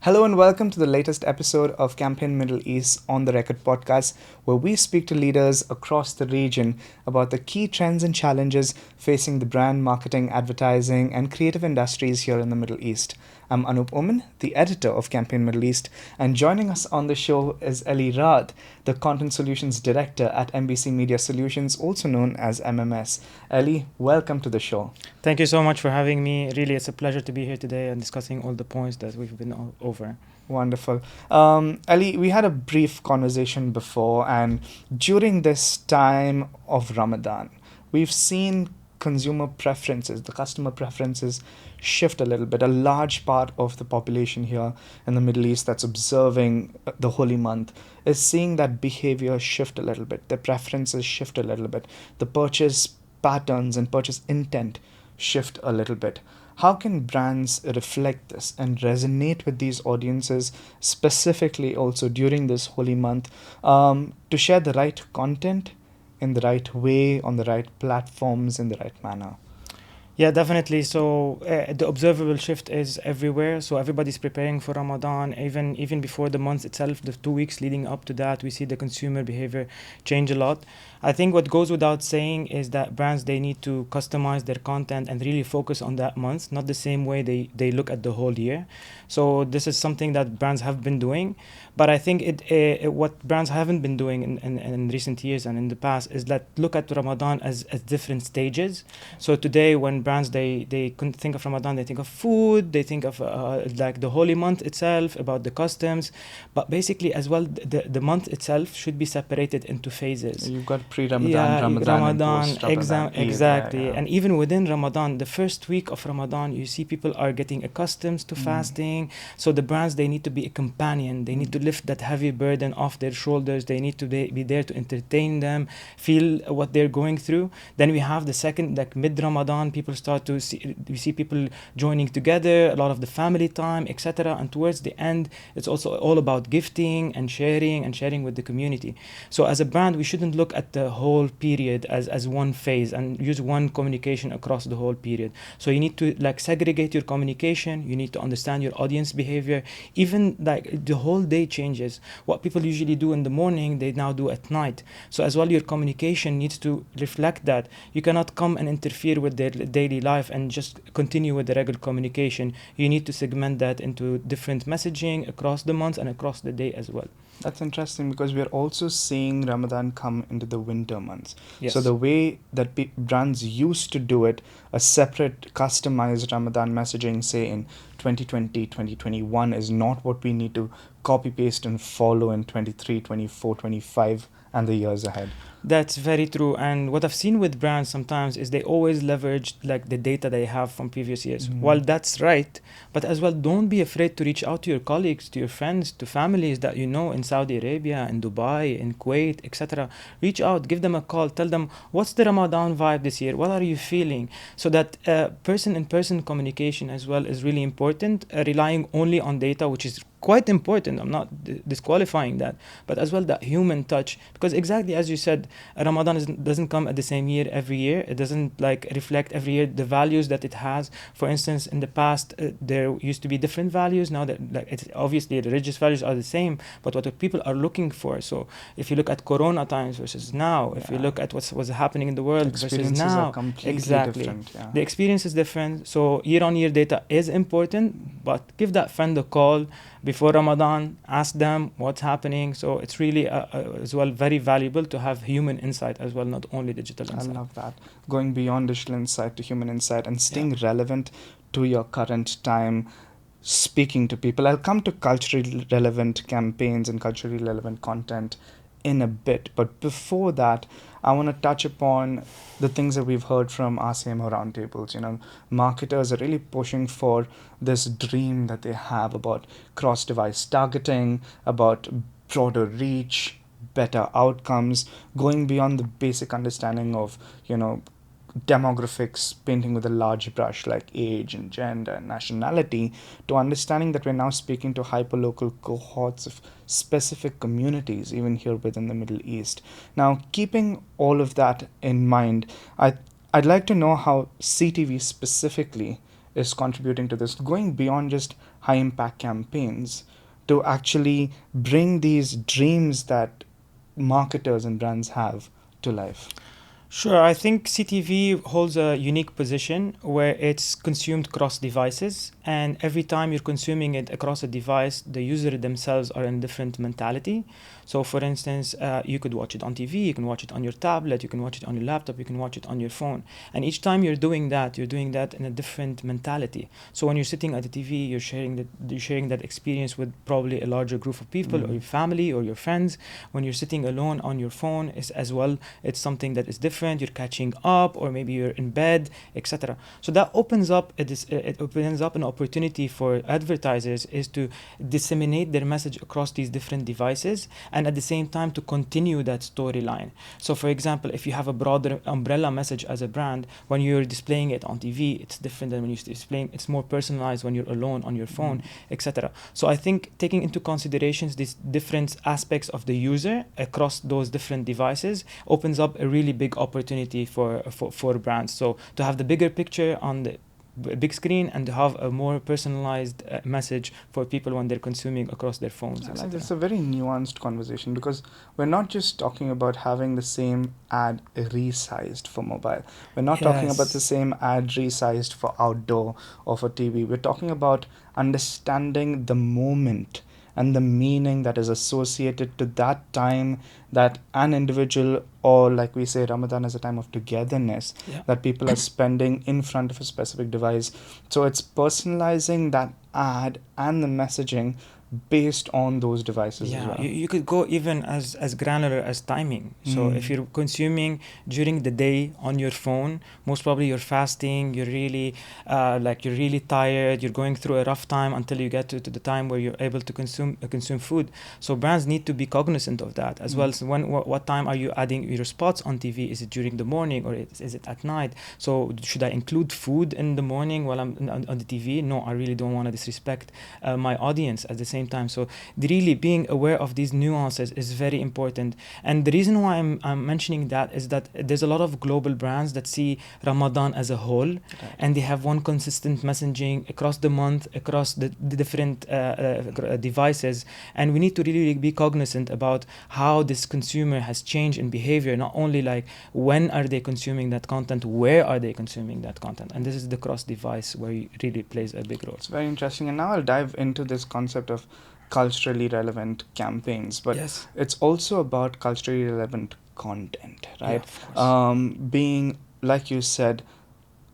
Hello and welcome to the latest episode of Campaign Middle East on the Record podcast, where we speak to leaders across the region about the key trends and challenges facing the brand, marketing, advertising, and creative industries here in the Middle East. I'm Anup Oman, the editor of Campaign Middle East, and joining us on the show is Elie Raad, the Content Solutions Director at MBC Media Solutions, also known as MMS. Elie, welcome to the show. Thank you so much for having me. Really, it's a pleasure to be here today and discussing all the points that we've been over. Wonderful. Elie, we had a brief conversation before, and during this time of Ramadan, we've seen consumer preferences, the customer preferences shift a little bit. A large part of the population here in the Middle East that's observing the holy month is seeing that behavior shift a little bit, their preferences shift a little bit, the purchase patterns and purchase intent shift a little bit. How can brands reflect this and resonate with these audiences, specifically also during this holy month, to share the right content in the right way, on the right platforms, in the right manner? Yeah, definitely. So the observable shift is everywhere. So everybody's preparing for Ramadan. Even before the month itself, the 2 weeks leading up to that, we see the consumer behavior change a lot. I think what goes without saying is that brands, they need to customize their content and really focus on that month, not the same way they look at the whole year. So this is something that brands have been doing. But I think what brands haven't been doing in recent years and in the past is that look at Ramadan as different stages. So today, when brands, they couldn't think of Ramadan, they think of food, they think of like the holy month itself, about the customs. But basically as well, the month itself should be separated into phases. You've got pre-Ramadan, Ramadan, and post-Ramadan. Exactly. Yeah. And even within Ramadan, the first week of Ramadan, you see people are getting accustomed to fasting. So the brands, they need to be a companion. They need to lift that heavy burden off their shoulders. They need to be there to entertain them, feel what they're going through. Then we have the second, like mid-Ramadan, people start to see, we see people joining together, a lot of the family time, etc. And towards the end, it's also all about gifting and sharing with the community. So as a brand, we shouldn't look at the whole period as one phase and use one communication across the whole period. So you need to like segregate your communication. You need to understand your audience behavior. Even like the whole day changes. What people usually do in the morning, they now do at night. So as well, your communication needs to reflect that. You cannot come and interfere with their daily life and just continue with the regular communication. You need to segment that into different messaging across the months and across the day as well. That's interesting because we're also seeing Ramadan come into the winter months. Yes. So the way that brands used to do it, a separate customized Ramadan messaging, say in 2020, 2021, is not what we need to copy paste and follow in 23, 24, 25 and the years ahead. That's very true. And what I've seen with brands sometimes is they always leverage like the data they have from previous years. Well, that's right. But as well, don't be afraid to reach out to your colleagues, to your friends, to families that you know in Saudi Arabia, in Dubai, in Kuwait, etc. Reach out, give them a call, tell them what's the Ramadan vibe this year? What are you feeling? So that person-in-person communication as well is really important. Relying only on data, which is quite important. I'm not disqualifying that, but as well that human touch, because exactly as you said, Ramadan doesn't come at the same year every year. It doesn't like reflect every year the values that it has. For instance, in the past, there used to be different values. Now that like it's obviously the religious values are the same, but what people are looking for. So if you look at Corona times versus now, if you look at what's happening in the world versus now, are completely exactly different. Yeah. the experience is different. So year-on-year data is important, but give that friend a call before Ramadan, ask them what's happening. So it's really as well very valuable to have human insight as well, not only digital insight. I love that. Going beyond digital insight to human insight and staying relevant to your current time, speaking to people. I'll come to culturally relevant campaigns and culturally relevant content in a bit. But before that, I want to touch upon the things that we've heard from our CMO roundtables. You know, marketers are really pushing for this dream that they have about cross-device targeting, about broader reach, better outcomes, going beyond the basic understanding of, you know, demographics, painting with a large brush like age and gender and nationality, to understanding that we're now speaking to hyperlocal cohorts of specific communities, even here within the Middle East. Now, keeping all of that in mind, I'd like to know how CTV specifically is contributing to this, going beyond just high impact campaigns to actually bring these dreams that marketers and brands have to life? Sure, I think CTV holds a unique position where it's consumed cross devices, and every time you're consuming it across a device, the user themselves are in a different mentality. So, for instance, you could watch it on TV, you can watch it on your tablet, you can watch it on your laptop, you can watch it on your phone. And each time you're doing that in a different mentality. So, when you're sitting at the TV, you're sharing that experience with probably a larger group of people, or your family, or your friends. When you're sitting alone on your phone, as well, it's something that is different. You're catching up, or maybe you're in bed, etc. So that opens up it opens up an opportunity for advertisers is to disseminate their message across these different devices, and at the same time to continue that storyline. So, for example, if you have a broader umbrella message as a brand, when you're displaying it on TV, it's different than when you're displaying. It's more personalized when you're alone on your phone, etc. So I think taking into considerations these different aspects of the user across those different devices opens up a really big opportunity for brands. So to have the bigger picture on the big screen and to have a more personalized message for people when they're consuming across their phones. I think it's a very nuanced conversation, because we're not just talking about having the same ad resized for mobile. We're not talking about the same ad resized for outdoor or for TV. We're talking about understanding the moment and the meaning that is associated to that time that an individual, or like we say, Ramadan is a time of togetherness that people are spending in front of a specific device. So it's personalizing that ad and the messaging based on those devices as well. You could go even as granular as timing. So if you're consuming during the day on your phone, most probably you're fasting, you're really you're really tired, you're going through a rough time until you get to the time where you're able to consume food. So brands need to be cognizant of that as well. So what time are you adding your spots on TV? Is it during the morning, or is it at night? So should I include food in the morning while I'm on the TV? No, I really don't want to disrespect my audience at the same time. So really being aware of these nuances is very important. And the reason why I'm mentioning that is that there's a lot of global brands that see Ramadan as a whole, and they have one consistent messaging across the month, across the different devices. And we need to really be cognizant about how this consumer has changed in behavior, not only like when are they consuming that content, where are they consuming that content. And this is the cross-device where it really plays a big role. It's very interesting. And now I'll dive into this concept of culturally relevant campaigns, but it's also about culturally relevant content, right? Being, like you said,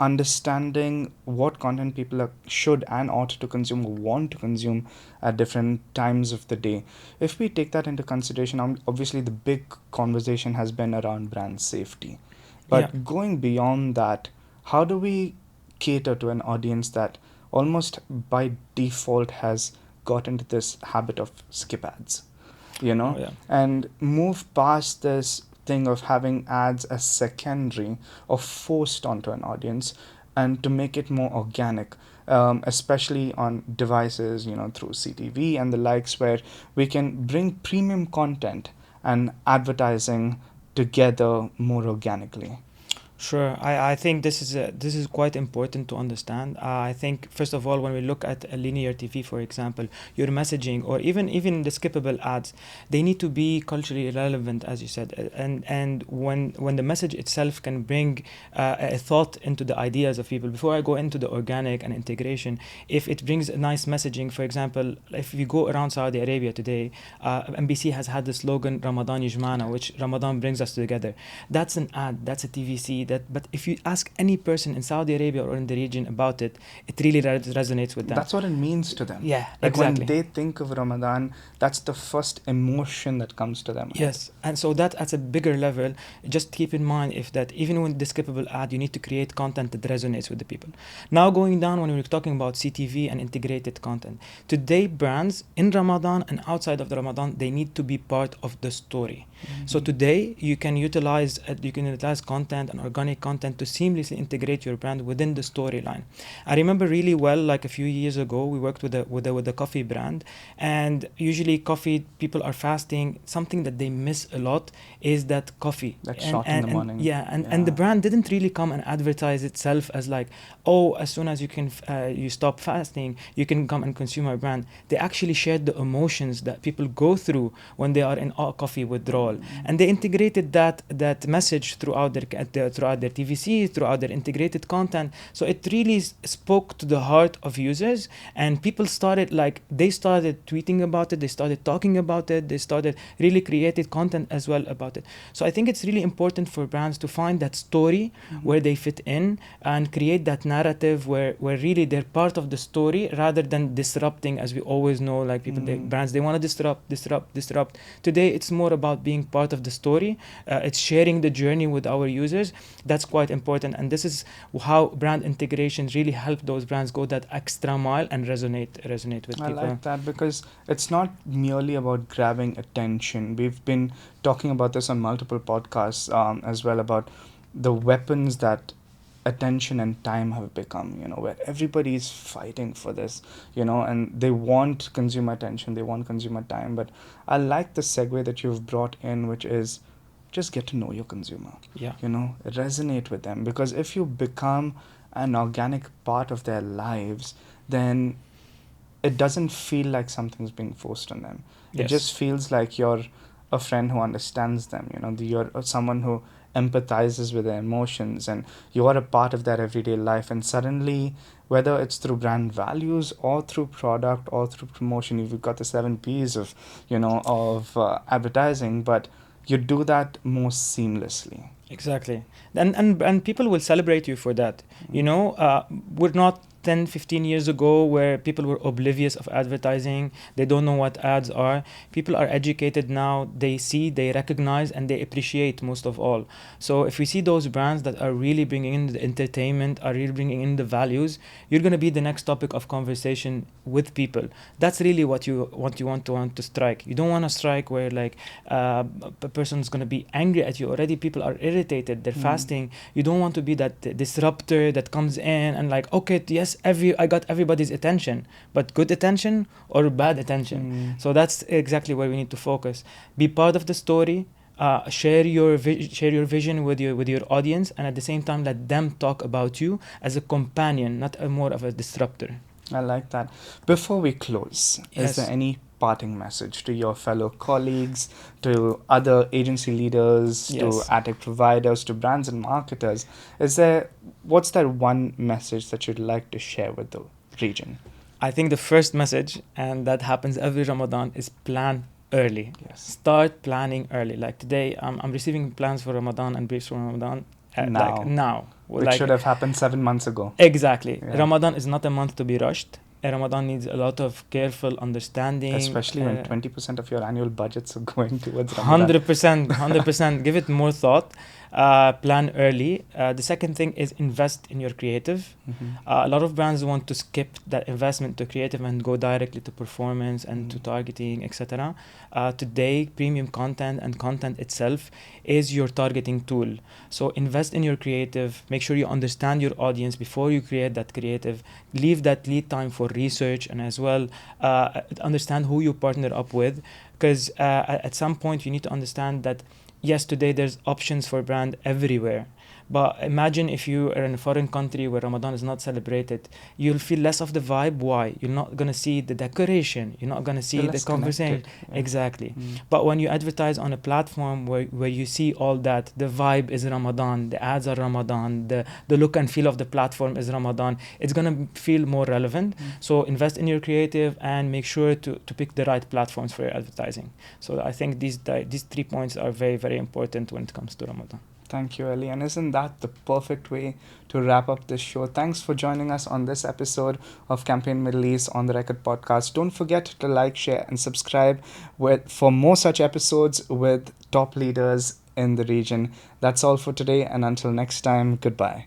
understanding what content people should and ought to consume or want to consume at different times of the day. If we take that into consideration, obviously the big conversation has been around brand safety. But going beyond that, how do we cater to an audience that almost by default has got into this habit of skip ads, and move past this thing of having ads as secondary or forced onto an audience, and to make it more organic, especially on devices, through CTV and the likes, where we can bring premium content and advertising together more organically. Sure, I think this is quite important to understand. I think first of all, when we look at a linear TV, for example, your messaging or even the skippable ads, they need to be culturally relevant, as you said. And when the message itself can bring a thought into the ideas of people. Before I go into the organic and integration, if it brings a nice messaging, for example, if you go around Saudi Arabia today, MBC has had the slogan "Ramadan Yajma'na," which Ramadan brings us together. That's an ad. That's a TVC. But if you ask any person in Saudi Arabia or in the region about it, it really resonates with them. That's what it means to them. Yeah, like exactly. When they think of Ramadan, that's the first emotion that comes to them. Yes, and so that at a bigger level, just keep in mind that even with the skippable ad, you need to create content that resonates with the people. Now going down, when we're talking about CTV and integrated content, today brands in Ramadan and outside of the Ramadan, they need to be part of the story. So today you can utilize content and organic organic content to seamlessly integrate your brand within the storyline. I remember really well, like a few years ago, we worked with a coffee brand, and usually coffee, people are fasting. Something that they miss a lot is that coffee. That shot in the morning. And the brand didn't really come and advertise itself as like, oh, as soon as you can you stop fasting, you can come and consume our brand. They actually shared the emotions that people go through when they are in coffee withdrawal, and they integrated that message throughout their TVC, throughout their integrated content. So it really spoke to the heart of users, and people started tweeting about it, they started talking about it, they started really created content as well about it. So I think it's really important for brands to find that story where they fit in and create that narrative where really they're part of the story rather than disrupting, as we always know, like people, brands, they want to disrupt. Today, it's more about being part of the story. It's sharing the journey with our users. That's quite important. And this is how brand integrations really help those brands go that extra mile and resonate with people. I like that, because it's not merely about grabbing attention. We've been talking about this on multiple podcasts as well, about the weapons that attention and time have become, where everybody is fighting for this, and they want consumer attention, they want consumer time. But I like the segue that you've brought in, which is just get to know your consumer. Resonate with them, because if you become an organic part of their lives, then it doesn't feel like something's being forced on them. It just feels like you're a friend who understands them, you're someone who empathizes with their emotions, and you are a part of their everyday life. And suddenly, whether it's through brand values or through product or through promotion, you've got the 7 P's of advertising, but you do that more seamlessly. Exactly. And people will celebrate you for that. We're not 10-15 years ago where people were oblivious of advertising. They don't know what ads are. People are educated now. They see, they recognize, and they appreciate most of all. So if we see those brands that are really bringing in the entertainment, are really bringing in the values, you're going to be the next topic of conversation with people. That's really what you want to strike. You don't want to strike where like a person's going to be angry at you. Already people are irritated. They're fasting. You don't want to be that disruptor that comes in and like, okay, yes, I got everybody's attention, but good attention or bad attention. So that's exactly where we need to focus. Be part of the story. Share your vision with your audience, and at the same time let them talk about you as a companion, not more of a disruptor. I like that. Before we close, is there any parting message to your fellow colleagues, to other agency leaders, to ad tech providers, to brands and marketers? What's that one message that you'd like to share with the region? I think the first message, and that happens every Ramadan, is plan early. Start planning early. Like today, I'm receiving plans for Ramadan and briefs for Ramadan now. Which should have happened 7 months ago. Exactly. Ramadan is not a month to be rushed. Ramadan needs a lot of careful understanding. Especially when 20% of your annual budgets are going towards Ramadan. 100%. Give it more thought. Plan early. The second thing is invest in your creative. A lot of brands want to skip that investment to creative and go directly to performance and to targeting, etc. Today, premium content and content itself is your targeting tool. So invest in your creative. Make sure you understand your audience before you create that creative. Leave that lead time for research, and as well understand who you partner up with, because at some point you need to understand that yes, today there's options for brand everywhere. But imagine if you are in a foreign country where Ramadan is not celebrated, you'll feel less of the vibe. Why? You're not going to see the decoration. You're not going to see the conversation. Exactly. But when you advertise on a platform where you see all that, the vibe is Ramadan, the ads are Ramadan, the look and feel of the platform is Ramadan, it's going to feel more relevant. So invest in your creative and make sure to pick the right platforms for your advertising. So I think these 3 points are very, very important when it comes to Ramadan. Thank you, Elie. And isn't that the perfect way to wrap up this show? Thanks for joining us on this episode of Campaign Middle East on the Record podcast. Don't forget to like, share, and subscribe for more such episodes with top leaders in the region. That's all for today. And until next time, goodbye.